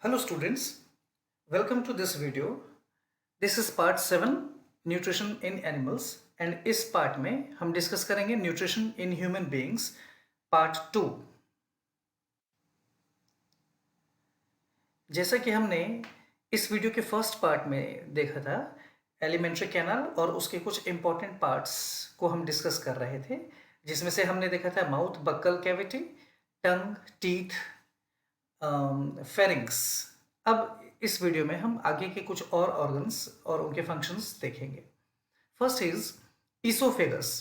Hello students, welcome to this video. This is part 7 nutrition in animals and इस part में हम discuss करेंगे nutrition in human beings part 2। जैसा कि हमने इस वीडियो के फर्स्ट पार्ट में देखा था, एलिमेंट्री कैनाल और उसके कुछ इंपॉर्टेंट पार्ट्स को हम डिस्कस कर रहे थे, जिसमें से हमने देखा था माउथ, बक्कल कैविटी, टंग, टीथ, फेरिंग्स। अब इस वीडियो में हम आगे के कुछ और ऑर्गन्स और उनके फंक्शंस देखेंगे। First is oesophagus.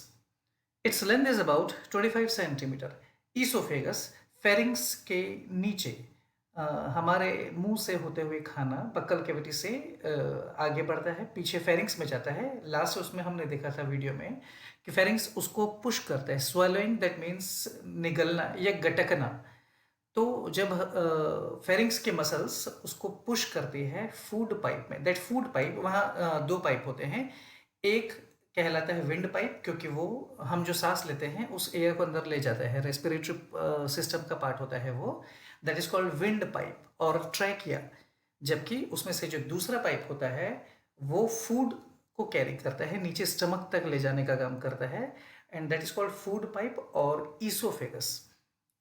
Its length is about 25 centimetre. Oesophagus pharynx के नीचे हमारे मुंह से होते हुए खाना बक्कल कैविटी से आगे बढ़ता है, पीछे फेरिंग्स में जाता है। लास्ट उसमें हमने देखा था वीडियो में कि फेरिंग्स उसको पुश करता है। स्वेलोइंग दैट मीन्स निगलना या गटकना। तो जब फेरिंग्स के मसल्स उसको पुश करती है फूड पाइप में, दैट फूड पाइप, वहाँ दो पाइप होते हैं। एक कहलाता है विंड पाइप, क्योंकि वो हम जो सांस लेते हैं उस एयर को अंदर ले जाता है, रेस्पिरेटरी सिस्टम का पार्ट होता है वो, that is called wind pipe और ट्रैकिया। जबकि उसमें से जो दूसरा पाइप होता है वो फूड को कैरी करता है, नीचे स्टमक तक ले जाने का काम करता है, and that is called food pipe और oesophagus.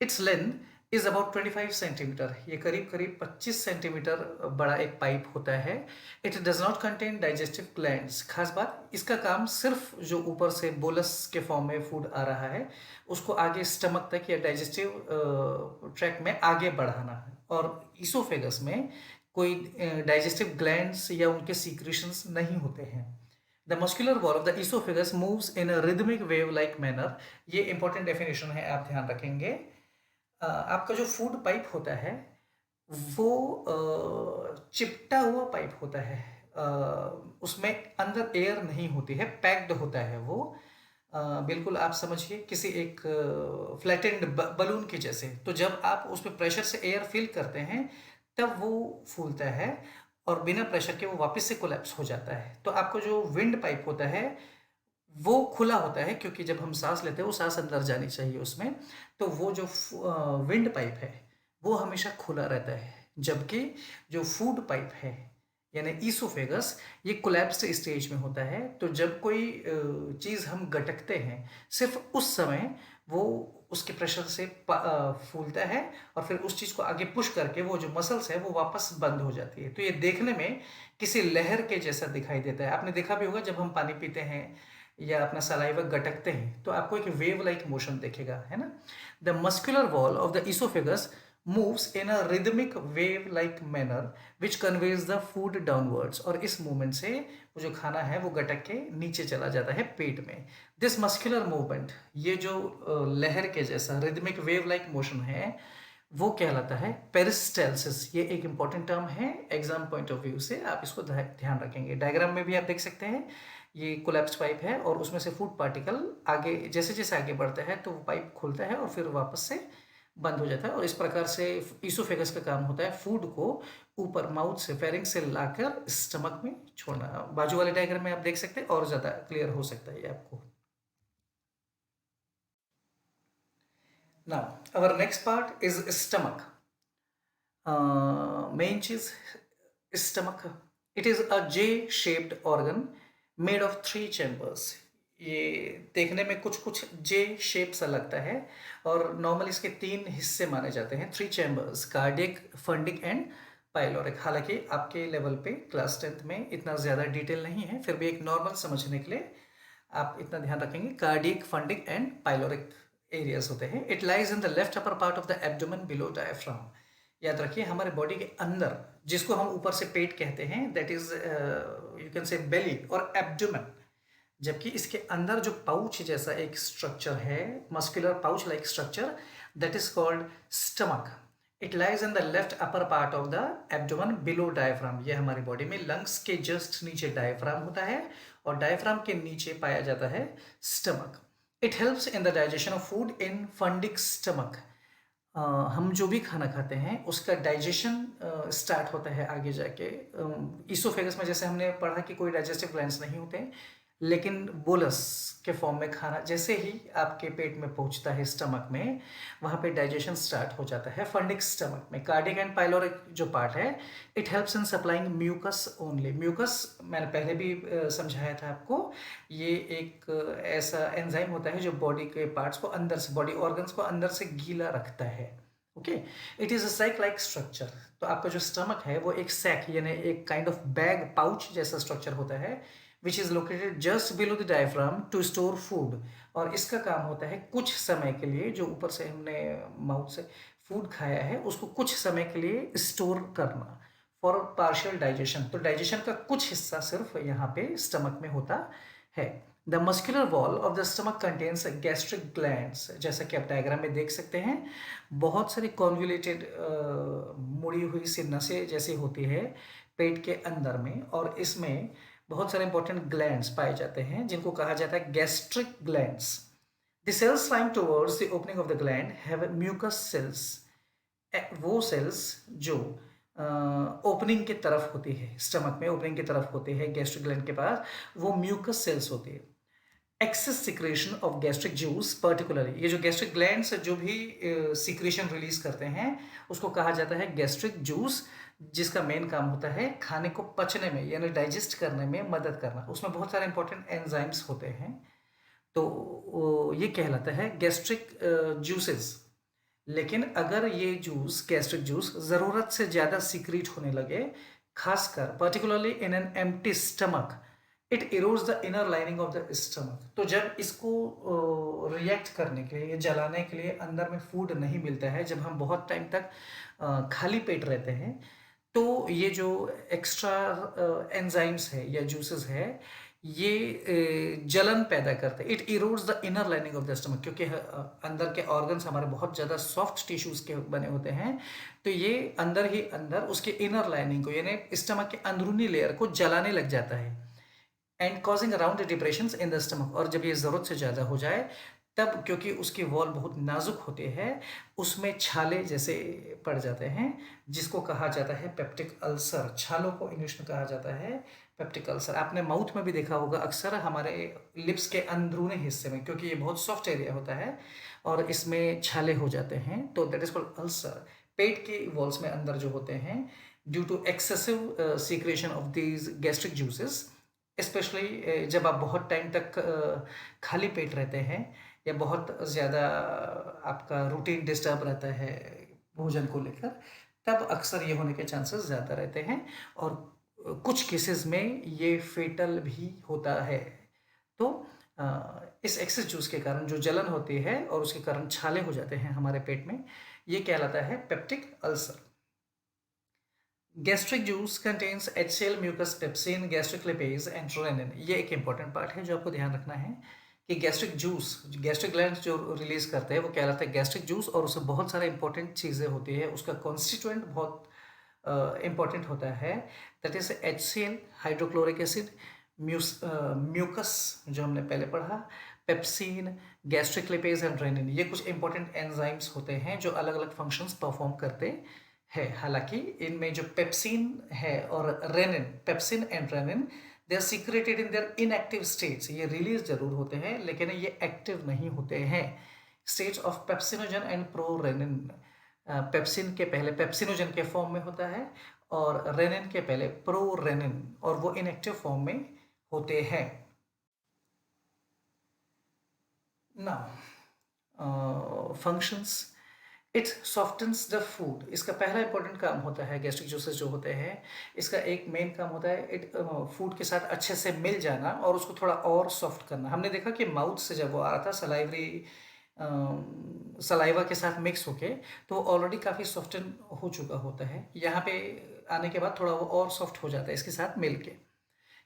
Its length is about 25 centimetre. ये करीब करीब 25 सेंटीमीटर बड़ा एक पाइप होता है। It does not contain digestive glands. खास बात, इसका काम सिर्फ जो ऊपर से बोलस के फॉर्म में फूड आ रहा है उसको आगे स्टमक तक या डाइजेस्टिव ट्रैक में आगे बढ़ाना है। और ईसोफेगस में कोई डाइजेस्टिव ग्लैंड्स या उनके सीक्रेशंस नहीं होते हैं। The muscular wall of the oesophagus moves in a rhythmic wave like manner. ये इंपॉर्टेंट डेफिनेशन है, आप ध्यान रखेंगे। आपका जो फूड पाइप होता है वो चिपटा हुआ पाइप होता है। उसमें अंदर एयर नहीं होती है, पैक्ड होता है वो। बिल्कुल आप समझिए किसी एक फ्लैटेंड बलून के जैसे। तो जब आप उसमें प्रेशर से एयर फिल करते हैं तब वो फूलता है और बिना प्रेशर के वो वापस से कोलैप्स हो जाता है। तो आपको जो विंड पाइप होता है वो खुला होता है, क्योंकि जब हम सांस लेते हैं वो सांस अंदर जानी चाहिए उसमें। तो वो जो विंड पाइप है वो हमेशा खुला रहता है। जबकि जो फूड पाइप है यानी ईसोफेगस, ये कोलैप्स्ड स्टेज में होता है। तो जब कोई चीज़ हम गटकते हैं सिर्फ उस समय वो उसके प्रेशर से फूलता है और फिर उस चीज़ को आगे पुश करके वो जो मसल्स है वो वापस बंद हो जाती है। तो ये देखने में किसी लहर के जैसा दिखाई देता है। आपने देखा भी होगा जब हम पानी पीते हैं या अपना सलाइवा गटकते हैं तो आपको एक वेव लाइक मोशन दिखेगा, है ना। The muscular wall of the oesophagus moves in a rhythmic wave like manner which conveys the food downwards। और इस मूवमेंट से वो जो खाना है वो गटक के नीचे चला जाता है पेट में। दिस मस्कुलर मूवमेंट, ये जो लहर के जैसा रिदमिक वेव लाइक मोशन है वो कहलाता है पेरिस्टाल्सिस। ये एक इंपॉर्टेंट टर्म है एग्जाम पॉइंट ऑफ व्यू से, आप इसको ध्यान रखेंगे। डायग्राम में भी आप देख सकते हैं, ये कोलैप्स पाइप है और उसमें से फूड पार्टिकल आगे जैसे जैसे आगे बढ़ता है तो वो पाइप खुलता है और फिर वापस से बंद हो जाता है। और इस प्रकार से ईसोफेगस का काम होता है फूड को ऊपर माउथ से, फेरिंग्स से लाकर स्टमक में छोड़ना। बाजू वाले डायग्राम में आप देख सकते हैं, और ज़्यादा क्लियर हो सकता है ये आपको। Now, our next part is stomach. Main चीज stomach. It is a J-shaped organ made of 3 chambers. ये देखने में कुछ कुछ J शेप सा लगता है और नॉर्मल इसके 3 हिस्से माने जाते हैं। 3 chambers, cardiac, fundic and pyloric. हालांकि आपके लेवल पे क्लास 10th में इतना ज़्यादा डिटेल नहीं है, फिर भी एक नॉर्मल समझने के लिए आप इतना ध्यान रखेंगे। Cardiac, fundic and pyloric areas होते हैं। It lies in the left upper part of the abdomen below diaphragm. याद रखिए हमारे बॉडी के अंदर, जिसको हम ऊपर से पेट कहते हैं, दैट इज यू कैन से बेली और एब्डोमेन। जबकि इसके अंदर जो पाउच जैसा एक स्ट्रक्चर है, muscular pouch like structure, that is called stomach. It lies in the left upper part of the abdomen below diaphragm. ये हमारी बॉडी में लंग्स के जस्ट नीचे डायफ्राम होता है और डायफ्राम के नीचे पाया जाता है stomach. It helps in the digestion of food in fundic stomach. हम जो भी खाना खाते हैं उसका डाइजेशन स्टार्ट होता है आगे जाके। ईसोफेगस में जैसे हमने पढ़ा कि कोई डाइजेस्टिव ग्लैंड्स नहीं होते, लेकिन बोलस के फॉर्म में खाना जैसे ही आपके पेट में पहुंचता है स्टमक में, वहाँ पे डाइजेशन स्टार्ट हो जाता है फंडिक स्टमक में। कार्डिक एंड पाइलोरिक जो पार्ट है, it helps in supplying mucus only. Mucus मैंने पहले भी समझाया था आपको, ये एक ऐसा एंजाइम होता है जो बॉडी के पार्ट्स को अंदर से, बॉडी ऑर्गन्स को अंदर से गीला रखता है। Okay, it is a sac like structure. तो आपका जो स्टमक है वो एक सैक यानी एक काइंड ऑफ बैग, पाउच जैसा स्ट्रक्चर होता है, which is located just below the diaphragm to store food. और इसका काम होता है कुछ समय के लिए, जो ऊपर से हमने माउथ से फूड खाया है उसको कुछ समय के लिए स्टोर करना फॉर पार्शियल डाइजेशन। तो डाइजेशन का कुछ हिस्सा सिर्फ यहाँ पे स्टमक में होता है। The muscular wall of the stomach contains gastric glands, जैसा कि आप डायग्राम में देख सकते हैं, बहुत सारी कॉन्वुलेटेड मुड़ी हुई सी नसें जैसी होती है पेट के अंदर में, और इसमें बहुत सारे इंपॉर्टेंट ग्लैंड्स पाए जाते हैं जिनको कहा जाता है gastric glands. The cells lying towards the opening of the gland have mucus cells. वो सेल्स जो ओपनिंग की तरफ होती है, स्टमक में ओपनिंग की तरफ होती है गैस्ट्रिक ग्लैंड के पास, वो म्यूकस सेल्स होती है। Excess secretion of gastric juice particularly, ये जो गैस्ट्रिक ग्लैंड से जो भी सिक्रेशन रिलीज करते हैं उसको कहा जाता है गैस्ट्रिक जूस, जिसका मेन काम होता है खाने को पचने में यानी डाइजेस्ट करने में मदद करना। उसमें बहुत सारे इंपॉर्टेंट एंजाइम्स होते हैं, तो ये कहलाता है गैस्ट्रिक जूसेस। लेकिन अगर ये जूस, गैस्ट्रिक जूस, ज़रूरत से ज़्यादा सीक्रेट होने लगे, खासकर particularly in an empty stomach, it erodes the inner lining of the stomach. तो जब इसको रिएक्ट करने के लिए, जलाने के लिए अंदर में फूड नहीं मिलता है, जब हम बहुत टाइम तक खाली पेट रहते हैं, तो ये जो एक्स्ट्रा एंजाइम्स है या जूसेस है, ये जलन पैदा करते हैं। It erodes the inner lining of the stomach, क्योंकि अंदर के ऑर्गन्स हमारे बहुत ज़्यादा सॉफ्ट टिश्यूज के बने होते हैं, तो ये अंदर ही अंदर उसके इनर लाइनिंग को यानी स्टमक के अंदरूनी लेयर को जलाने लग जाता है, and causing around depression in the stomach. और जब ये ज़रूरत से ज़्यादा हो जाए तब, क्योंकि उसकी वॉल बहुत नाजुक होती है, उसमें छाले जैसे पड़ जाते हैं, जिसको कहा जाता है पेप्टिक अल्सर। छालों को इंग्लिश में कहा जाता है पेप्टिक अल्सर। आपने माउथ में भी देखा होगा अक्सर हमारे लिप्स के अंदरूनी हिस्से में, क्योंकि ये बहुत सॉफ्ट एरिया होता है और इसमें छाले हो जाते हैं, तो दैट इज कॉल्ड अल्सर। पेट की वॉल्स में अंदर जो होते हैं, due to excessive secretion of these gastric juices, specially जब आप बहुत टाइम तक खाली पेट रहते हैं या बहुत ज़्यादा आपका रूटीन डिस्टर्ब रहता है भोजन को लेकर, तब अक्सर ये होने के चांसेस ज़्यादा रहते हैं, और कुछ केसेस में ये फेटल भी होता है। तो इस एक्सेस जूस के कारण जो जलन होती है और उसके कारण छाले हो जाते हैं हमारे पेट में, ये कहलाता है peptic ulcer. Gastric juice contains HCl, mucus, pepsin, gastric lipase and rennin. ये एक इंपॉर्टेंट पार्ट है जो आपको ध्यान रखना है कि गैस्ट्रिक जूस, गैस्ट्रिक ग्लैंड जो रिलीज करते हैं वो कहलाता है गैस्ट्रिक जूस, और उससे बहुत सारे इंपॉर्टेंट चीज़ें होती है, उसका कॉन्स्टिट्यूएंट बहुत इंपॉर्टेंट होता है। That is HCl, hydrochloric acid, mucus जो हमने पहले पढ़ा, pepsin, gastric lipase and rennin. ये कुछ इंपॉर्टेंट एंजाइम्स होते हैं जो अलग अलग फंक्शंस परफॉर्म करते है। हालांकि इनमें जो पेप्सिन है और rennin, pepsin and rennin, they are secreted in their inactive states. ये रिलीज जरूर होते हैं लेकिन ये एक्टिव नहीं होते हैं। States of pepsinogen and prorennin. Pepsin के पहले पेप्सिनोजन के फॉर्म में होता है और रेनिन के पहले प्रोरेनिन, और वो इनएक्टिव फॉर्म में होते हैं। Now functions, it softens the food. इसका पहला इंपॉर्टेंट काम होता है, गैस्ट्रिक जूसेस जो होते हैं, इसका एक मेन काम होता है इट फूड के साथ अच्छे से मिल जाना और उसको थोड़ा और सॉफ्ट करना। हमने देखा कि माउथ से जब वो आ रहा था सलाइवरी सलाइवा के साथ मिक्स होके, तो वो ऑलरेडी काफ़ी सॉफ्टन हो चुका होता है। यहाँ पे आने के बाद थोड़ा वो और सॉफ्ट हो जाता है इसके साथ मिल के।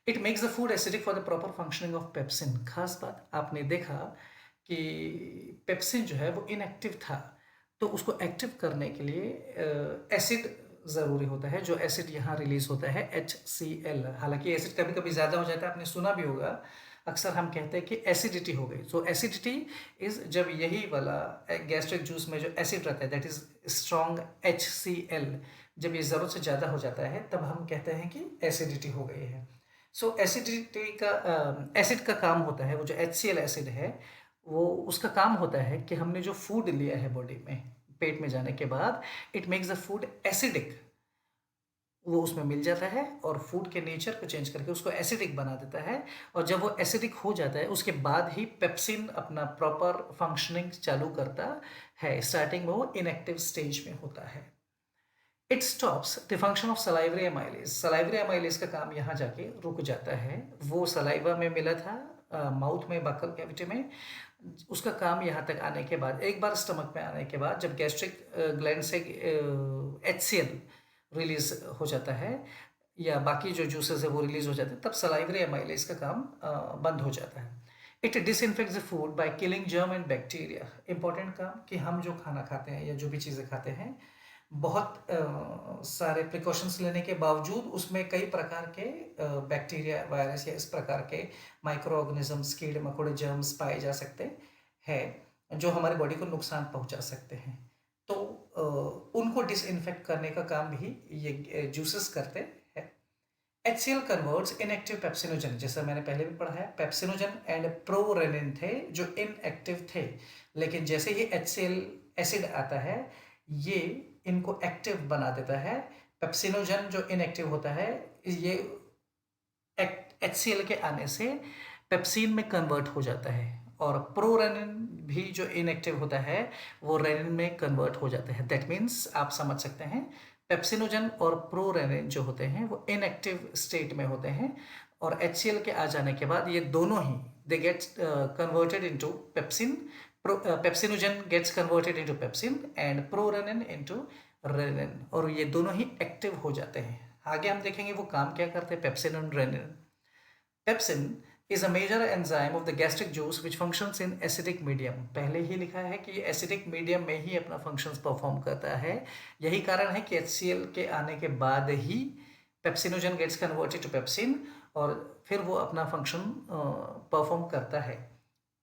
It makes the food acidic for the proper functioning of pepsin. खास बात आपने देखा कि पेप्सिन जो है वो इनएक्टिव था, तो उसको एक्टिव करने के लिए एसिड ज़रूरी होता है। जो एसिड यहाँ रिलीज होता है HCl। हालांकि एसिड कभी कभी ज़्यादा हो जाता है, आपने सुना भी होगा, अक्सर हम कहते हैं कि एसिडिटी हो गई। सो एसिडिटी इज़ जब यही वाला गैस्ट्रिक जूस में जो एसिड रहता है, दैट इज़ स्ट्रॉन्ग HCl, जब ये ज़रूरत से ज़्यादा हो जाता है तब हम कहते हैं कि एसिडिटी हो गई है। सो एसिडिटी का एसिड का काम होता है, वो जो HCl एसिड है, वो उसका काम होता है कि हमने जो फूड लिया है बॉडी में, पेट में जाने के बाद it makes the food acidic, वो उसमें मिल जाता है और फूड के नेचर को चेंज करके उसको एसिडिक बना देता है। और जब वो एसिडिक हो जाता है उसके बाद ही पेप्सिन अपना प्रॉपर फंक्शनिंग चालू करता है। स्टार्टिंग में वो इनएक्टिव स्टेज में होता है। It stops the function of salivary amylase. Salivary amylase का काम यहाँ जाके रुक जाता है। वो सलाइवा में मिला था, माउथ में, बक्कल कैविटी में, उसका काम यहाँ तक आने के बाद, एक बार स्टमक में आने के बाद जब गैस्ट्रिक ग्लैंड से HCl रिलीज हो जाता है या बाकी जो जूसेस है वो रिलीज हो जाते हैं, तब सलाइवरी एमाइलेज का काम बंद हो जाता है। It disinfects the food by killing germ and bacteria. Important काम कि हम जो खाना खाते हैं या जो भी चीज़ें खाते हैं, बहुत सारे प्रिकॉशंस लेने के बावजूद उसमें कई प्रकार के बैक्टीरिया, वायरस या इस प्रकार के माइक्रो ऑर्गेनिजम्स, कीड़े मकोड़े, जर्म्स पाए जा सकते हैं जो हमारी बॉडी को नुकसान पहुंचा सकते हैं। तो उनको डिसइंफेक्ट करने का काम भी ये जूसेस करते हैं। HCl कन्वर्ट्स इनएक्टिव पेप्सिनोजन, जैसा मैंने पहले भी पढ़ा है, पेप्सिनोजन एंड प्रोरेनिन थे जो इनएक्टिव थे, लेकिन जैसे ही HCl एसिड आता है ये इनको एक्टिव बना देता है। पेप्सिनोजन जो इनएक्टिव होता है, ये HCl के आने से पेप्सिन में कन्वर्ट हो जाता है, और प्रोरेनिन भी जो इनएक्टिव होता है वो रेनिन में कन्वर्ट हो जाता है। दैट मीन्स आप समझ सकते हैं पेप्सिनोजन और प्रोरेनिन जो होते हैं वो इनएक्टिव स्टेट में होते हैं, और HCl के आ जाने के बाद ये दोनों ही they get converted into pepsin. Pepsinogen gets converted into pepsin and prorennin into rennin, और ये दोनों ही एक्टिव हो जाते हैं। आगे हम देखेंगे वो काम क्या करते हैं पेप्सिन और rennin. Pepsin is a major enzyme of the gastric juice which functions in acidic medium। पहले ही लिखा है कि ये acidic medium में ही अपना functions perform करता है। यही कारण है कि HCl के आने के बाद ही pepsinogen gets converted to pepsin और फिर वो अपना function perform करता है।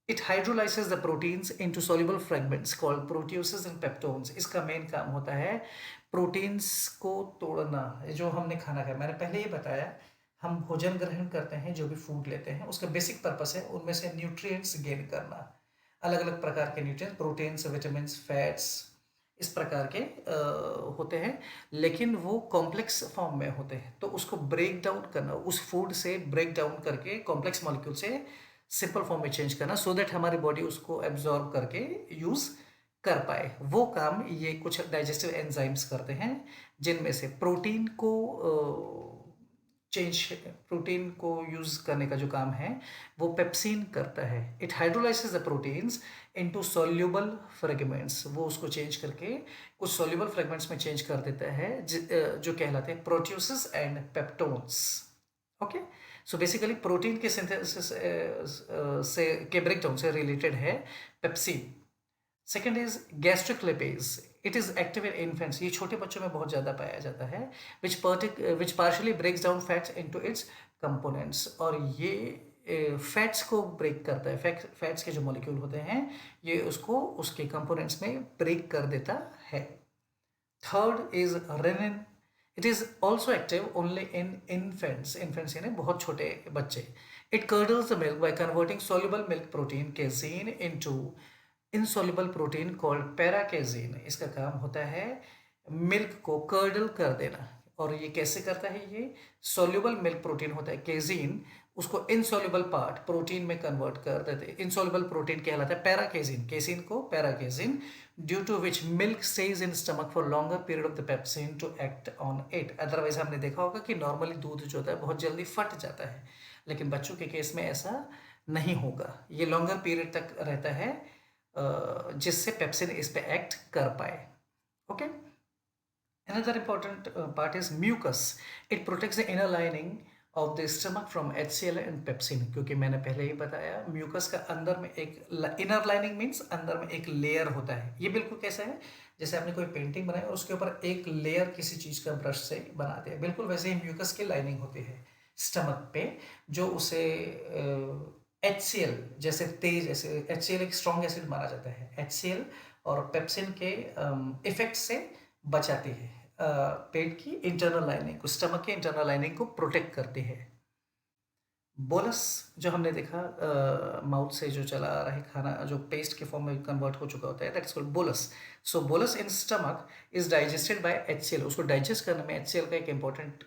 It hydrolyzes the proteins into soluble fragments called proteases and peptones। इसका मेन काम होता है प्रोटीन्स को तोड़ना। जो हमने खाना खाया, मैंने पहले ही बताया, हम भोजन ग्रहण करते हैं, जो भी फूड लेते हैं उसका बेसिक पर्पस है उनमें से न्यूट्रिएंट्स गेन करना। अलग अलग प्रकार के न्यूट्रिएंट्स, प्रोटीन्स, विटामिन्स, फैट्स, इस प्रकार के होते हैं, लेकिन वो कॉम्प्लेक्स फॉर्म में होते हैं। तो उसको ब्रेक डाउन करना, उस फूड से ब्रेक डाउन करके कॉम्प्लेक्स मॉलिक्यूल से सिंपल फॉर्म में चेंज करना, सो दैट हमारी बॉडी उसको एब्जॉर्ब करके यूज़ कर पाए। वो काम ये कुछ डाइजेस्टिव एंजाइम्स करते हैं, जिनमें से प्रोटीन को यूज़ करने का जो काम है वो पेप्सिन करता है। It hydrolyses the proteins into soluble fragments. वो उसको चेंज करके कुछ सॉल्यूबल फ्रेगमेंट्स में चेंज कर देता है जो कहलाते हैं proteoses and peptones. Okay, so basically protein के सिंथेसिस से के ब्रेकडाउन से रिलेटेड है pepsin. Second is gastric lipase. It is active in infants. ये छोटे बच्चों में बहुत ज़्यादा पाया जाता है। Which partially breaks down fats into its components, और ये फैट्स को ब्रेक करता है। फैट्स के जो मॉलिक्यूल होते हैं ये उसको उसके कंपोनेंट्स में ब्रेक कर देता है। Third is rennin. It is also active only in infants. Infants यानी बहुत छोटे बच्चे। It curdles the milk by converting soluble milk protein casein into insoluble protein called paracasein. इसका काम होता है मिल्क को कर्डल कर देना, और ये कैसे करता है? ये सॉल्युबल मिल्क प्रोटीन होता है केजीन, उसको इनसॉल्युबल पार्ट प्रोटीन में कन्वर्ट कर देते हैं। इनसॉल्युबल प्रोटीन कहलाता है पैराकेजीन, केजीन को paracasein, due to which milk stays in stomach for longer period of the pepsin to act on it. Otherwise हमने देखा होगा कि नॉर्मली दूध जो होता है बहुत जल्दी फट जाता है, लेकिन बच्चों के केस में ऐसा नहीं होगा। ये लॉन्गर पीरियड तक रहता है जिससे पेप्सिन इस पे एक्ट कर पाए। Okay, another important part is mucus. It protects the inner lining of the stomach from HCl and pepsin। क्योंकि मैंने पहले ही बताया म्यूकस का अंदर में एक इनर लाइनिंग मीन्स अंदर में एक लेयर होता है। ये बिल्कुल कैसा है, जैसे आपने कोई पेंटिंग बनाई और उसके ऊपर एक लेयर किसी चीज़ का ब्रश से बनाते हैं, बिल्कुल वैसे ही म्यूकस की लाइनिंग होती है स्टमक पे, जो उसे HCl जैसे तेज, ऐसे HCl एक स्ट्रॉन्ग एसिड माना जाता है, HCl और पेप्सिन के इफेक्ट से बचाती है। पेट की इंटरनल लाइनिंग को, स्टमक के इंटरनल लाइनिंग को प्रोटेक्ट करती है। बोलस जो हमने देखा माउथ से जो चला आ रहा है खाना जो पेस्ट के फॉर्म में कन्वर्ट हो चुका होता है, that's called bolus. So bolus in stomach is digested by HCl. उसको डाइजेस्ट करने में HCl का एक इम्पॉर्टेंट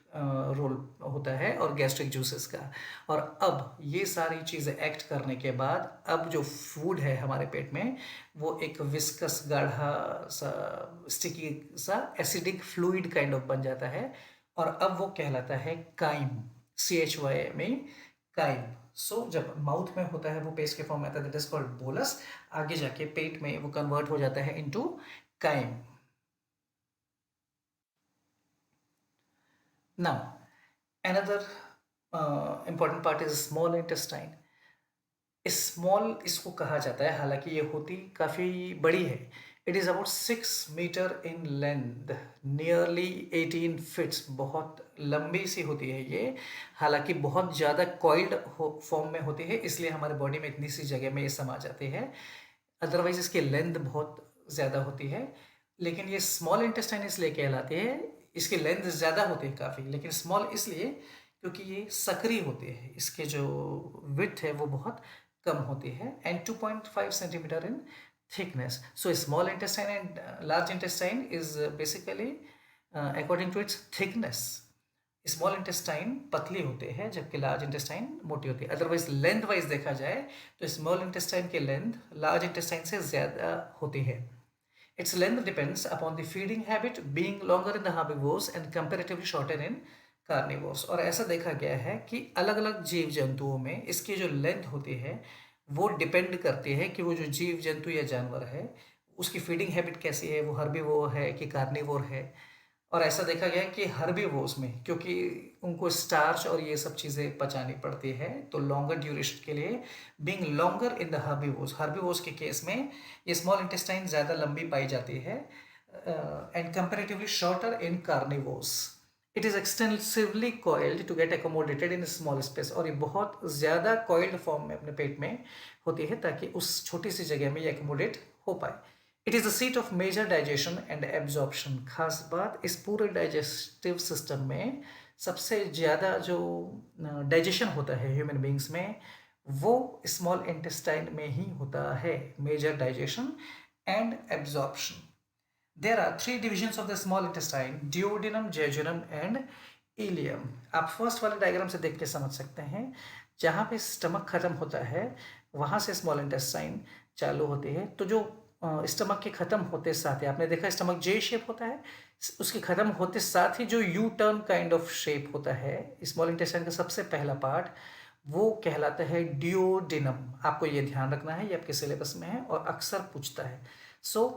रोल होता है और गैस्ट्रिक जूसेस का. और अब ये सारी चीज़ें एक्ट करने के बाद अब जो फूड है हमारे पेट में वो एक विस्कस गाढ़ा सा स्टिकी सा एसिडिक फ्लूइड काइंड ऑफ बन जाता है और अब वो कहलाता है काइम. CHY में काइम. सो जब माउथ में होता है वो पेस्ट के फॉर्म में आता है, दैट इज कॉल्ड बोलस. आगे जाके पेट में वो कन्वर्ट हो जाता है into chyme. Now another important part is small intestine. Small इसको कहा जाता है, हालांकि ये होती काफ़ी बड़ी है. It is about 6 metre in length, nearly 18 feets. बहुत लंबी सी होती है ये, हालांकि बहुत ज़्यादा कॉइल्ड फॉर्म में होती है, इसलिए हमारे बॉडी में इतनी सी जगह में ये समा जाती है. अदरवाइज इसकी लेंथ बहुत ज़्यादा होती है. लेकिन ये स्मॉल इंटेस्टाइन इसलिए कहलाती है, इसकी लेंथ ज़्यादा होती है काफ़ी, लेकिन स्मॉल इसलिए क्योंकि ये सक्रिय होते हैं. इसके जो विड्थ है वो बहुत कम होती है and 2.5 centimetre in thickness. So small intestine and large intestine is basically according to its thickness. Small intestine पतली होते हैं जबकि लार्ज इंटेस्टाइन मोटी होती है. अदरवाइज लेंथ वाइज देखा जाए तो स्मॉल इंटेस्टाइन की लेंथ लार्ज इंटेस्टाइन से ज़्यादा होती है. Its length depends upon the feeding habit being longer in the herbivores and comparatively shorter in carnivores. और ऐसा देखा गया है कि अलग अलग जीव जंतुओं में इसकी जो लेंथ होती है वो डिपेंड करती है कि वो जो जीव जंतु या जानवर है उसकी फीडिंग हैबिट कैसी है, वो हर्बीवोर है कि कार्निवोर है. और ऐसा देखा गया है कि हर्बीवोर्स में क्योंकि उनको स्टार्च और ये सब चीज़ें पचानी पड़ती है तो लॉन्गर ड्यूरेशन के लिए being longer in the herbivores के केस में ये स्मॉल इंटेस्टाइन ज़्यादा लंबी पाई जाती है and comparatively shorter in carnivores. It is extensively coiled to get accommodated in small space. और ये बहुत ज़्यादा कॉइल्ड फॉर्म में अपने पेट में होती है ताकि उस छोटी सी जगह में ये एकोमोडेट हो पाए. It is the seat of major digestion and absorption. खास बात इस पूरे डाइजेस्टिव सिस्टम में सबसे ज़्यादा जो डाइजेशन होता है ह्यूमन बींग्स में वो स्मॉल इंटेस्टाइन में ही होता है. Major digestion and absorption. There are 3 divisions of the small intestine: duodenum, jejunum and ileum. आप फर्स्ट वाले डायग्राम से देख के समझ सकते हैं. जहाँ पे स्टमक खत्म होता है वहाँ से स्मॉल इंटेस्टाइन चालू होती है. तो जो स्टमक के खत्म होते साथ ही आपने देखा स्टमक जे शेप होता है, उसके खत्म होते साथ ही जो U turn kind of shape होता है स्मॉल इंटेस्टाइन का सबसे पहला पार्ट वो कहलाता है डिओडिनम. आपको ये ध्यान रखना है, ये आपके सिलेबस में है और अक्सर पूछता है. So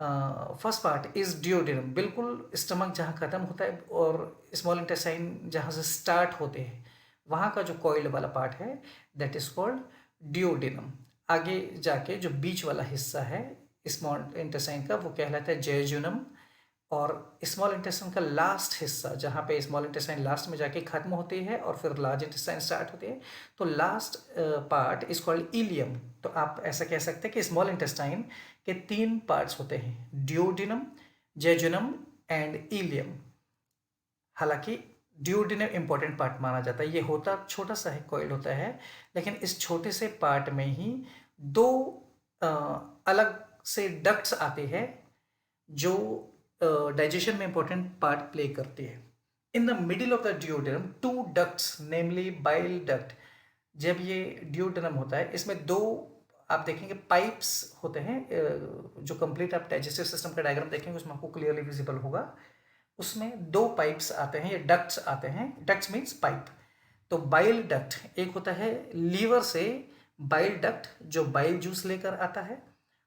first part is duodenum, बिल्कुल स्टमक जहाँ खत्म होता है और स्मॉल इंटेस्टाइन जहाँ से स्टार्ट होते हैं वहाँ का जो कॉइल्ड वाला पार्ट है दैट इज कॉल्ड डिओडिनम. आगे जाके जो बीच वाला हिस्सा है स्मॉल इंटेस्टाइन का वो कहलाता है जेजुनम. और स्मॉल इंटेस्टाइन का लास्ट हिस्सा जहाँ पे स्मॉल इंटेस्टाइन लास्ट में जाके खत्म होती है और फिर लार्ज इंटेस्टाइन स्टार्ट होती है तो last part is called ileum. तो आप ऐसा कह सकते हैं कि स्मॉल इंटेस्टाइन के 3 पार्ट्स होते हैं: डिओडिनम, जेजुनम एंड इलियम. हालांकि डिओडिनम इंपॉर्टेंट पार्ट माना जाता है. ये होता छोटा सा है, कॉइल होता है, लेकिन इस छोटे से पार्ट में ही 2 अलग से डक्ट्स आते हैं जो डाइजेशन में इंपॉर्टेंट पार्ट प्ले करती है. In the middle of the duodenum 2 ducts namely bile duct. जब ये डिओडिनम होता है इसमें 2 आप देखेंगे पाइप्स होते हैं. जो कंप्लीट आप डाइजेस्टिव सिस्टम का डायग्राम देखेंगे उसमें आपको क्लियरली विजिबल होगा. उसमें 2 पाइप्स आते हैं, ये डक्ट्स आते हैं. Ducts means pipe. तो बाइल डक्ट एक होता है लीवर से बाइल डक्ट जो बाइल जूस लेकर आता है,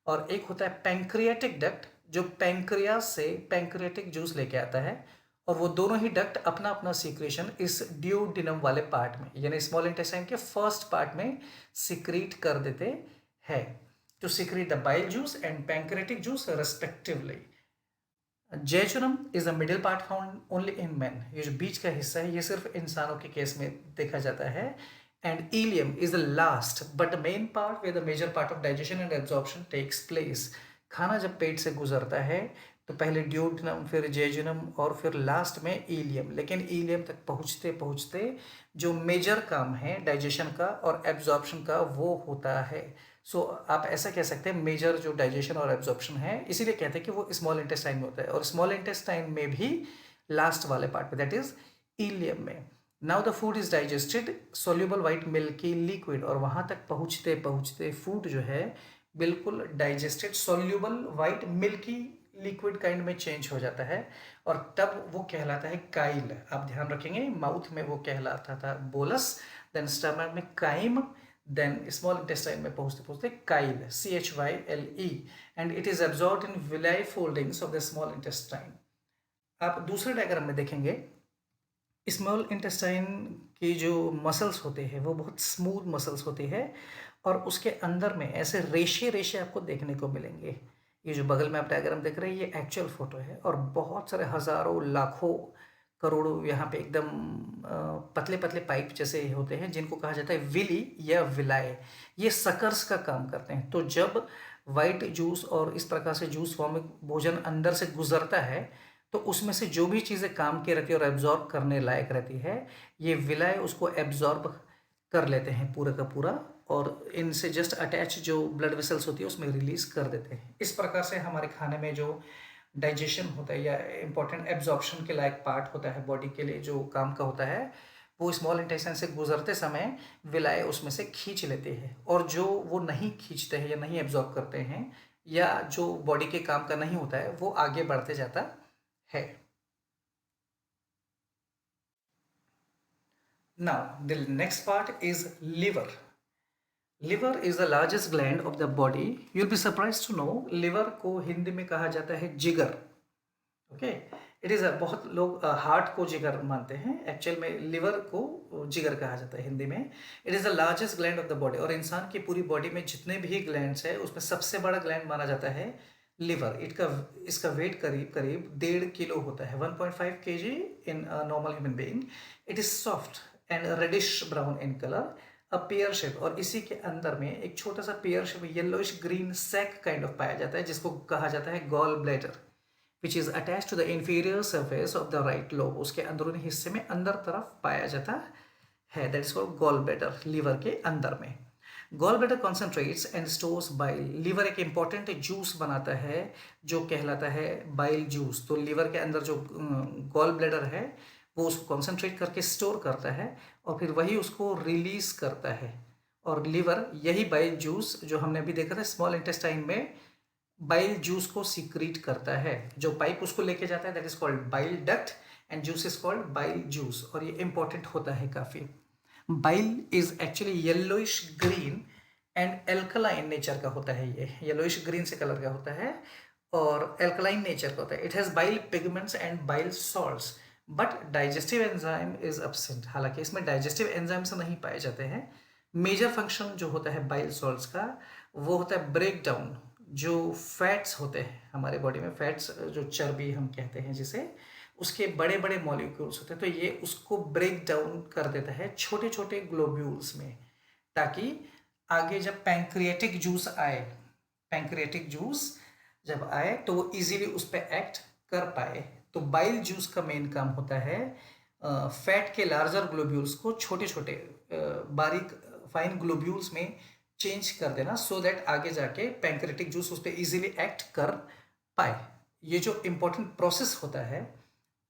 और एक होता है पैंक्रियाटिक डक्ट जो पैंक्रियास से पैंक्रियाटिक जूस लेके आता है. और वो दोनों ही डक्ट अपना अपना सीक्रेशन इस डिओडिनम वाले पार्ट में यानी स्मॉल इंटेस्टाइन के फर्स्ट पार्ट में सीक्रेट कर देते हैं to secrete the bile juice and pancreatic juice respectively. Jejunum is the middle part found only in man. ये जो बीच का हिस्सा है ये सिर्फ इंसानों के केस में देखा जाता है. And ileum is the last but the main part where the major part of digestion and absorption takes place. खाना जब पेट से गुजरता है तो पहले ड्यूडेनम, फिर जेजुनम और फिर लास्ट में इलियम। लेकिन इलियम तक पहुँचते पहुँचते जो मेजर काम है डाइजेशन का और एब्जॉर्प्शन का वो होता है। सो आप ऐसा कह सकते हैं मेजर जो डाइजेशन और एब्जॉर्प्शन है, इसीलिए कहते हैं कि वो स्मॉल इंटेस्टाइन में होता है, और स्मॉल इंटेस्टाइन में भी लास्ट वाले पार्ट में, दैट इज इलियम में। Now the food is digested soluble white milky liquid, और वहाँ तक पहुँचते पहुँचते फूड जो है बिल्कुल digested soluble white milky liquid kind में चेंज हो जाता है, और तब वो कहलाता है काइल। आप ध्यान रखेंगे, माउथ में वो कहलाता था बोलस, देन स्टमक में काइम, देन स्मॉल इंटेस्टाइन में पहुँचते पहुँचते Kyle, CHYLE, and it is absorbed in villi foldings of the small intestine. आप दूसरे डायग्राम में देखेंगे स्मॉल इंटेस्टाइन की जो मसल्स होते हैं वो बहुत स्मूथ मसल्स होती है, और उसके अंदर में ऐसे रेशे रेशे आपको देखने को मिलेंगे। ये जो बगल में आप डायग्राम देख रहे हैं ये एक्चुअल फोटो है, और बहुत सारे हज़ारों लाखों करोड़ों यहाँ पे एकदम पतले पतले पाइप जैसे होते हैं, जिनको कहा जाता है विली या विलाय। ये सकर्स का काम करते हैं। तो जब वाइट जूस और इस प्रकार से जूस फॉर्म में भोजन अंदर से गुजरता है, तो उसमें से जो भी चीज़ें काम की रहती है और एब्जॉर्ब करने लायक रहती है, ये विलाय उसको एब्जॉर्ब कर लेते हैं पूरा का पूरा, और इनसे जस्ट अटैच जो ब्लड वेसल्स होती है उसमें रिलीज कर देते हैं। इस प्रकार से हमारे खाने में जो डाइजेशन होता है या इम्पोर्टेंट एब्जॉर्प्शन के लायक पार्ट होता है बॉडी के लिए जो काम का होता है, वो स्मॉल इंटेस्टाइन से गुजरते समय विलाय उसमें से खींच लेते हैं, और जो वो नहीं खींचते हैं या नहीं एब्जॉर्ब करते हैं या जो बॉडी के काम का नहीं होता है, वो आगे बढ़ते जाता है। Now, the next part is liver. Liver is the largest gland of the body. You'll be surprised to know liver को हिंदी में कहा जाता है जिगर। ओके, इट इज़ बहुत लोग हार्ट को जिगर मानते हैं, एक्चुअल में लिवर को जिगर कहा जाता है हिंदी में। It is the largest gland of the body, और इंसान की पूरी बॉडी में जितने भी ग्लैंड्स है उसमें सबसे बड़ा ग्लैंड माना जाता है लिवर। इसका वेट करीब करीब 1.5 किलो होता है, 1.5 kg in normal human being. It is soft and reddish brown in colour, a pear shape, और इसी के अंदर में एक छोटा सा pear shape yellowish green sac kind of पाया जाता है, जिसको कहा जाता है gall bladder, which is attached to the inferior surface of the right lobe. उसके अंदरूनी हिस्से में अंदर तरफ पाया जाता है, that is called gall bladder, liver के अंदर में। Gall bladder concentrates and stores bile. Liver एक इंपॉर्टेंट जूस बनाता है जो कहलाता है बाइल जूस। तो लीवर के अंदर जो गॉल ब्लैडर है वो उसको कॉन्सेंट्रेट करके स्टोर करता है, और फिर वही उसको रिलीज करता है। और लीवर यही बाइल जूस जो हमने अभी देखा था स्मॉल इंटेस्टाइन में, बाइल जूस को सीक्रेट करता है। जो पाइप उसको लेके जाता है that is called bile duct, and juice is called bile juice, और ये इंपॉर्टेंट होता है काफ़ी। Bile is actually yellowish green and alkaline nature का होता है। ये येलोइश ग्रीन से कलर का होता है और एल्कलाइन नेचर का होता है। It has bile pigments and bile salts, but digestive enzyme is absent. हालांकि इसमें डाइजेस्टिव एंजाइम्स नहीं पाए जाते हैं। मेजर फंक्शन जो होता है बाइल सॉल्ट्स का वो होता है ब्रेक डाउन जो फैट्स होते हैं हमारे बॉडी में, फैट्स जो चर्बी हम कहते हैं जिसे, उसके बड़े बड़े मॉलिक्यूल्स होते हैं, तो ये उसको ब्रेक डाउन कर देता है छोटे छोटे ग्लोब्यूल्स में, ताकि आगे जब पैंक्रियाटिक जूस आए, पैंक्रियाटिक जूस जब आए तो वो इजीली उस पर एक्ट कर पाए। तो बाइल जूस का मेन काम होता है फैट के लार्जर ग्लोब्यूल्स को छोटे छोटे बारीक फाइन ग्लोब्यूल्स में चेंज कर देना, सो दैट आगे जाके पैंक्रियाटिक जूस उस पर इजीली एक्ट कर पाए। ये जो इंपॉर्टेंट प्रोसेस होता है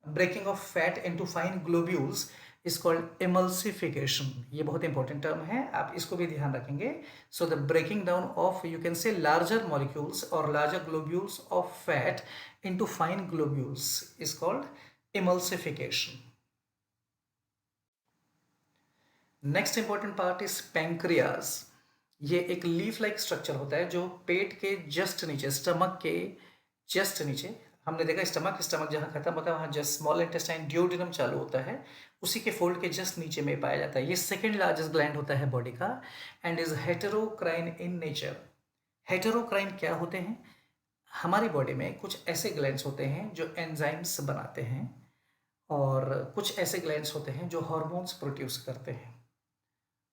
breaking off fat into fine globules is called emulsification. ये बहुत इंपॉर्टेंट टर्म है, आप इसको भी ध्यान रखेंगे। So the breaking down of you can say larger molecules और larger globules of fat into fine globules is called emulsification. Next important part is pancreas. ये एक लीफ लाइक स्ट्रक्चर होता है जो पेट के जस्ट नीचे, स्टमक के जस्ट नीचे, हमने देखा स्टमक जहाँ खत्म होता है वहाँ जस्ट स्मॉल इंटेस्टाइन ड्यूडेनम चालू होता है, उसी के फोल्ड के जस्ट नीचे में पाया जाता है। ये सेकेंड लार्जेस्ट ग्लैंड होता है बॉडी का एंड इज हेटेरोक्राइन इन नेचर। हेटेरोक्राइन क्या होते हैं? हमारी बॉडी में कुछ ऐसे ग्लैंड्स होते हैं जो एंजाइम्स बनाते हैं, और कुछ ऐसे ग्लैंड्स होते हैं जो हार्मोन्स प्रोड्यूस करते हैं।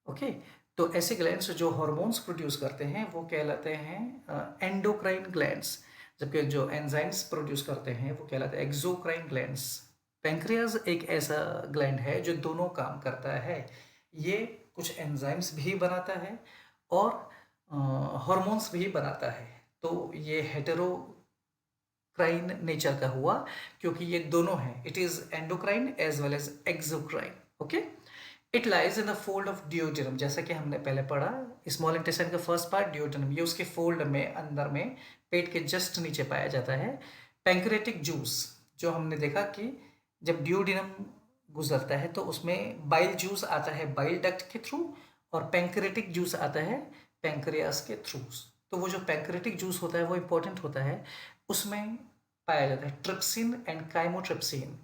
ओके, तो ऐसे ग्लैंड्स जो हार्मोन्स प्रोड्यूस करते हैं वो कहलाते हैं एंडोक्राइन ग्लैंड्स। जबकि जो एंजाइम्स प्रोड्यूस करते हैं वो कहलाते हैं एक्सोक्राइन ग्लैंड्स। पैंक्रियाज एक ऐसा ग्लैंड है जो दोनों काम करता है। ये कुछ एंजाइम्स भी बनाता है और हार्मोन्स भी बनाता है। तो ये हेटेरोक्राइन नेचर का हुआ क्योंकि ये दोनों हैं। It is endocrine as well as exocrine. Okay, it lies in the fold of duodenum. जैसा कि हमने पहले पढ़ा, स्मॉल इंटेस्टाइन का फर्स्ट पार्ट डिओडेनम, ये उसके फोल्ड में अंदर में पेट के जस्ट नीचे पाया जाता है। पैंक्रेटिक जूस, जो हमने देखा कि जब डिओडेनम गुजरता है तो उसमें बाइल जूस आता है बाइल डक्ट के थ्रू, और पैंक्रेटिक जूस आता है पैंक्रियास के थ्रू। तो वो जो पैंक्रेटिक जूस होता है वो इंपॉर्टेंट होता है। उसमें पाया जाता है trypsin and chymotrypsin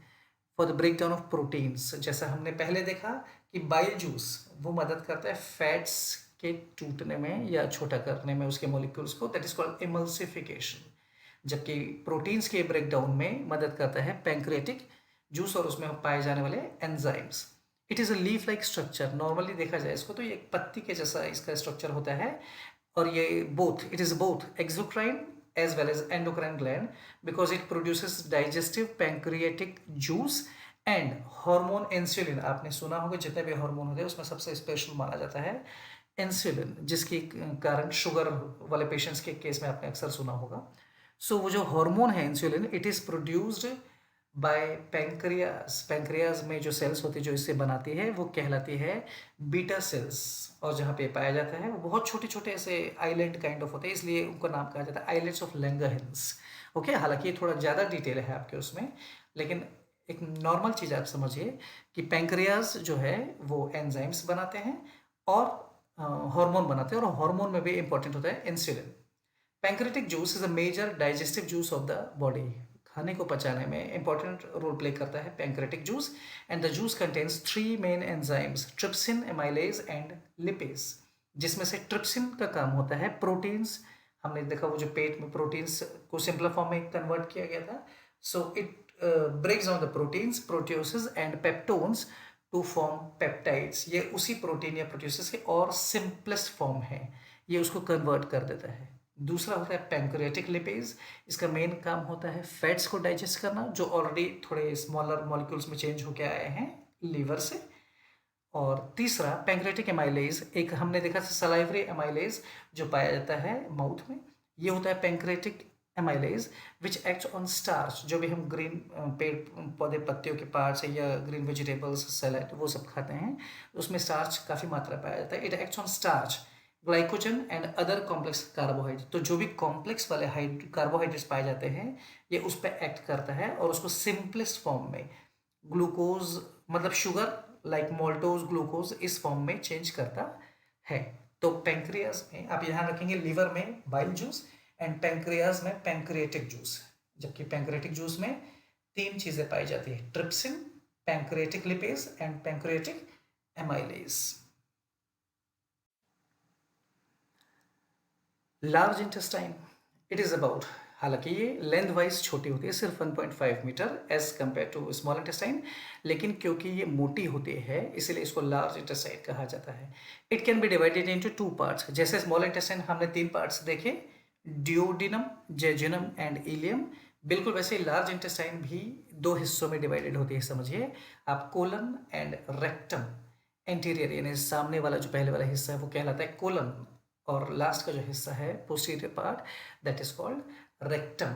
for the break down of proteins. जैसा हमने पहले देखा कि बाइल जूस वो मदद करता है फैट्स के टूटने में या छोटा करने में उसके मॉलिक्यूल्स को, दैट इज कॉल्ड इमल्सिफिकेशन। जबकि प्रोटीन्स के ब्रेक डाउन में मदद करता है पैंक्रियाटिक जूस और उसमें पाए जाने वाले enzymes. It is a leaf like structure. Normally देखा जाए इसको तो ये एक पत्ती के जैसा इसका स्ट्रक्चर होता है, और ये both, it is both exocrine as well as endocrine gland because it produces digestive pancreatic juice and hormone insulin। आपने सुना होगा जितने भी हार्मोन होते हैं उसमें सबसे स्पेशल माना जाता है इंसुलिन, जिसके कारण शुगर वाले पेशेंट्स के केस में आपने अक्सर सुना होगा। सो वो जो हार्मोन है insulin, it is produced by pancreas. Pancreas में जो सेल्स होती है जो इससे बनाती है वो कहलाती है बीटा सेल्स, और जहाँ पे पाया जाता है वो बहुत छोटे छोटे ऐसे आइलैंड काइंड ऑफ होते हैं, इसलिए उनका नाम कहा जाता है आइलैंड्स ऑफ लैंगरहैंस। ओके, हालांकि ये थोड़ा ज़्यादा डिटेल है आपके उसमें, लेकिन एक नॉर्मल चीज़ आप समझिए कि पैंक्रियाज जो है वो एंजाइम्स बनाते हैं और हार्मोन बनाते हैं, और हार्मोन में भी इंपॉर्टेंट होता है insulin. Pancreatic juice is a major digestive juice of the body. खाने को पचाने में इंपॉर्टेंट रोल प्ले करता है pancreatic juice, and the juice contains 3 main enzymes trypsin, amylase and lipase. जिसमें से ट्रिप्सिन का काम होता है प्रोटीन्स। हमने देखा वो जो पेट में प्रोटीन्स को सिंपल फॉर्म में कन्वर्ट किया गया था। So it breaks down the proteins, proteoses and peptones to form peptides. ये उसी प्रोटीन या प्रोटियोसिस के और सिंपलेस्ट फॉर्म है, ये उसको कन्वर्ट कर देता है। दूसरा होता है पैंक्रियाटिक लिपेज। इसका मेन काम होता है फैट्स को डाइजेस्ट करना, जो ऑलरेडी थोड़े स्मॉलर मॉलिक्यूल्स में चेंज होकर आए हैं लीवर से। और तीसरा पैंक्रियाटिक एमाइलेज, एक हमने देखा था सलाइवरी एमाइलेज जो पाया जाता है माउथ में, ये होता है pancreatic amylase which acts on starch. जो भी हम ग्रीन पेड़ पौधे पत्तियों के पार्ट्स या ग्रीन वेजिटेबल्स सैलेड वो सब खाते हैं, उसमें स्टार्च काफ़ी मात्रा पाया जाता है। It acts on starch, glycogen and other complex carbohydrate. तो जो भी कॉम्प्लेक्स वाले कार्बोहाइड्रेट्स पाए जाते हैं ये उस पर एक्ट करता है और उसको सिंपलेस्ट फॉर्म में ग्लूकोज, मतलब शुगर लाइक मोल्टोज ग्लूकोज, इस फॉर्म में चेंज करता है। तो पैंक्रियाज में आप ध्यान रखेंगे लीवर में बाइल जूस एंड पैंक्रियाज में पैंक्रियाटिक जूस। जबकि पैंक्रियाटिक जूस में 3 चीज़ें पाई जाती है, trypsin, pancreatic lipase and pancreatic amylase. Large intestine, it is about, हालांकि ये लेंथ वाइज छोटी होती है सिर्फ 1.5 metre as compare to small intestine, लेकिन क्योंकि ये मोटी होती है इसीलिए इसको लार्ज इंटेस्टाइन कहा जाता है। It can be divided into 2 parts. जैसे स्मॉल इंटेस्टाइन हमने 3 पार्ट्स देखे, डिओडिनम, जेजुनम एंड इलियम, बिल्कुल वैसे लार्ज इंटेस्टाइन भी 2 हिस्सों में डिवाइडेड होती है। समझिए आप, कोलन एंड रेक्टम। एंटीरियर यानी सामने वाला जो पहले वाला हिस्सा है वो कहलाता है कोलन, और लास्ट का जो हिस्सा है posterior part that is called rectum.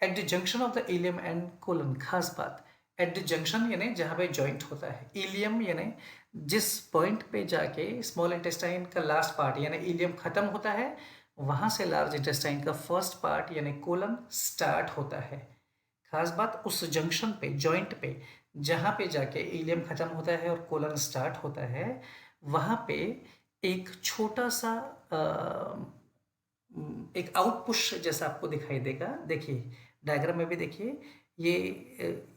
At the junction of the ilium and colon, खास बात, एट द जंक्शन यानी जहाँ पे जॉइंट होता है, इलियम यानी जिस पॉइंट पे जाके स्मॉल इंटेस्टाइन का लास्ट पार्ट यानी इलियम खत्म होता है, वहाँ से लार्ज इंटेस्टाइन का फर्स्ट पार्ट यानी कोलन स्टार्ट होता है। खास बात, उस जंक्शन पे, जॉइंट पे, जहाँ पे जाके इलियम खत्म होता है और कोलन स्टार्ट होता है, वहाँ पे एक छोटा सा एक आउटपुश जैसा आपको दिखाई देगा। देखिए डायग्राम में भी देखिए, ये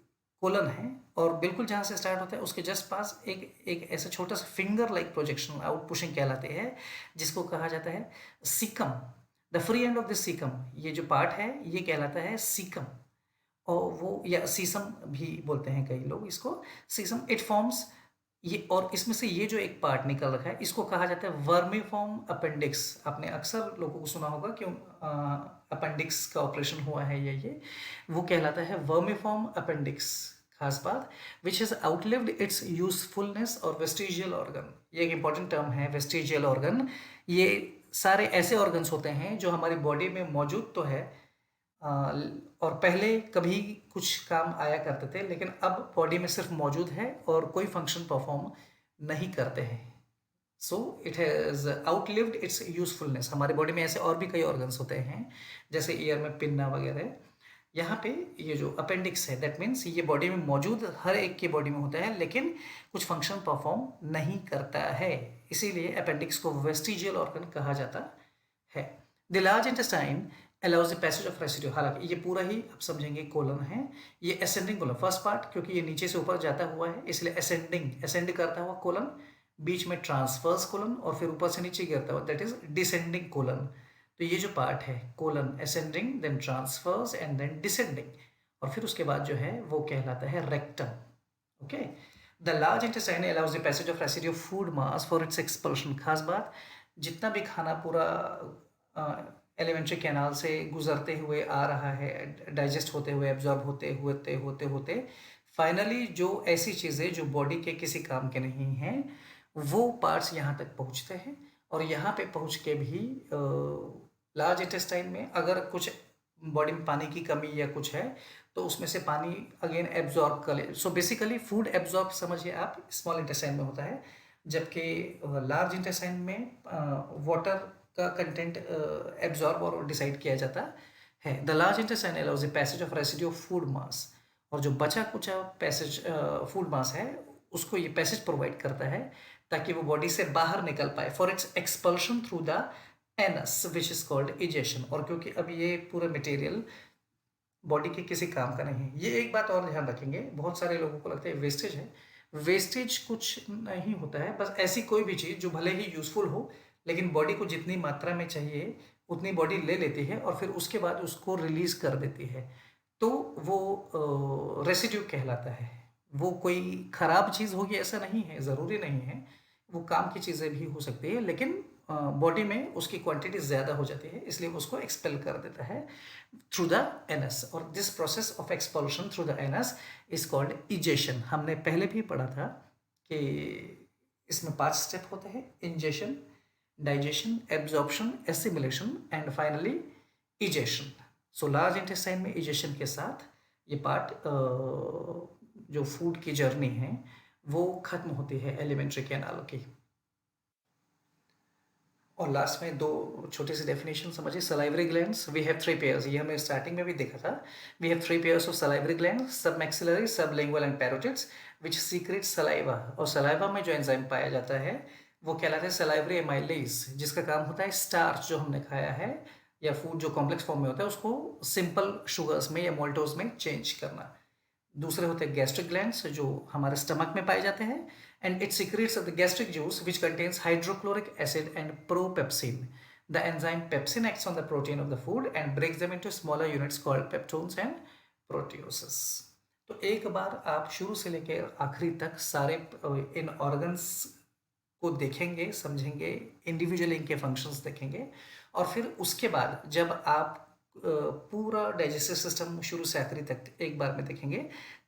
कोलन है और बिल्कुल जहाँ से स्टार्ट होता है उसके जस्ट पास एक ऐसा छोटा सा फिंगर लाइक प्रोजेक्शन आउटपुशिंग कहलाते हैं, जिसको कहा जाता है caecum. The free end of the caecum, ये जो पार्ट है ये कहलाता है सीकम, और वो या सीसम भी बोलते हैं कई लोग इसको, सीसम। इट फॉर्म्स ये और इसमें से ये जो एक पार्ट निकल रखा है इसको कहा जाता है वर्मीफॉर्म अपेंडिक्स। आपने अक्सर लोगों को सुना होगा कि अपेंडिक्स का ऑपरेशन हुआ है या ये वो कहलाता है वर्मीफॉर्म अपेंडिक्स। खास बात which is outlived it's usefulness और वेस्टिजियल ऑर्गन, ये एक इंपॉर्टेंट टर्म है वेस्टिजियल ऑर्गन। ये सारे ऐसे ऑर्गन्स होते हैं जो हमारी बॉडी में मौजूद तो है और पहले कभी कुछ काम आया करते थे, लेकिन अब बॉडी में सिर्फ मौजूद है और कोई फंक्शन परफॉर्म नहीं करते हैं। So it has outlived it's usefulness. हमारी बॉडी में ऐसे और भी कई ऑर्गन्स होते हैं जैसे ईयर में पिन्ना वगैरह। यहाँ पे ये जो अपेंडिक्स है दैट मीन्स ये बॉडी में मौजूद हर एक की बॉडी में होता है लेकिन कुछ फंक्शन परफॉर्म नहीं करता है, इसीलिए अपेंडिक्स को वेस्टिजियल ऑर्गन कहा जाता है। The large intestine allows the passage of residue, हालांकि ये पूरा ही आप समझेंगे कोलन है, ये असेंडिंग कोलन फर्स्ट पार्ट, क्योंकि ये नीचे से ऊपर जाता हुआ है इसलिए असेंड करता हुआ कोलन, बीच में ट्रांसवर्स कोलन और फिर ऊपर से नीचे गिरता हुआ दैट इज डिसेंडिंग कोलन। तो ये जो पार्ट है colon ascending then transverse and then descending, और फिर उसके बाद जो है वो कहलाता है rectum. Okay, the large intestine allows the passage of residue food mass for its expulsion. खास बात, जितना भी खाना पूरा एलिमेंट्री कैनाल से गुजरते हुए आ रहा है, डाइजेस्ट होते हुए एब्जॉर्ब होते होते होते होते फाइनली जो ऐसी चीज़ें जो बॉडी के किसी काम के नहीं हैं वो पार्ट्स यहाँ तक पहुँचते हैं, और यहाँ पे पहुँच के भी लार्ज इंटेस्टाइन में अगर कुछ बॉडी में पानी की कमी या कुछ है तो उसमें से पानी अगेन एब्जॉर्ब कर ले। सो बेसिकली फूड एब्जॉर्ब समझिए आप स्मॉल इंटेस्टाइन में होता है, जबकि लार्ज इंटेस्टाइन में वाटर का कंटेंट एब्जॉर्ब और डिसाइड किया जाता है। The large intestine allows the passage of residue of food mass, और जो बचा कुचा पैसेज फूड मास है उसको ये पैसेज प्रोवाइड करता है ताकि वो बॉडी से बाहर निकल पाए for its expulsion through the anus which is called egestion. और क्योंकि अब ये पूरा मटेरियल बॉडी के किसी काम का नहीं है। ये एक बात और ध्यान रखेंगे, बहुत सारे लोगों को लगता है वेस्टेज है, वेस्टेज कुछ नहीं होता है, बस ऐसी कोई भी चीज़ जो भले ही यूजफुल हो लेकिन बॉडी को जितनी मात्रा में चाहिए उतनी बॉडी ले लेती है और फिर उसके बाद उसको रिलीज कर देती है, तो वो रेसिड्यू कहलाता है। वो कोई ख़राब चीज़ होगी ऐसा नहीं है, ज़रूरी नहीं है, वो काम की चीज़ें भी हो सकती है लेकिन बॉडी में उसकी क्वांटिटी ज़्यादा हो जाती है इसलिए उसको एक्सपेल कर देता है थ्रू द एनस, और this process of expulsion through the anus is called egestion. हमने पहले भी पढ़ा था कि इसमें 5 स्टेप होते हैं, ingestion, digestion, absorption, assimilation and finally egestion. So large intestine में इजेशन के साथ ये पार्ट जो फूड की जर्नी है वो खत्म होती है एलिमेंट्री कैनाल की। और लास्ट में 2 छोटी सी डेफिनेशन समझिए। Salivary glands, we have 3 pairs, ये हमने स्टार्टिंग में भी देखा था। We have 3 pairs of salivary glands, submaxillary, sublingual and parotids which secrete saliva. और सलाइवा में जो एंजाइम पाया जाता है वो कहलाता है सलाइवरी एमाइलेज, जिसका काम होता है स्टार्च जो हमने खाया है या फूड जो कॉम्प्लेक्स फॉर्म में होता है उसको सिंपल शुगर्स में या मोल्टोज में चेंज करना। दूसरे होते हैं गैस्ट्रिक ग्लैंड्स जो हमारे स्टमक में पाए जाते हैं, and it secretes the gastric juice which contains hydrochloric acid and propepsin. The enzyme pepsin acts on the protein of the food and breaks them into smaller units called peptones and proteoses. तो एक बार आप शुरू से लेकर आखिरी तक सारे इन organs को देखेंगे, समझेंगे, इंडिविजुअली इनके फंक्शंस देखेंगे, और फिर उसके बाद जब आप पूरा डाइजेस्टिव सिस्टम शुरू से आखिरी तक एक बार में देखेंगे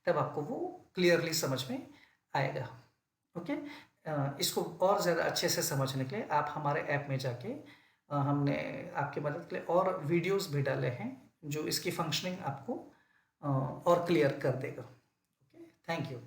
तब आपको वो क्लियरली समझ में आएगा। ओके, इसको और ज़्यादा अच्छे से समझने के लिए आप हमारे ऐप में जाके हमने आपकी मदद के लिए और वीडियोस भी डाले हैं जो इसकी फंक्शनिंग आपको और क्लियर कर देगा। Okay, thank you.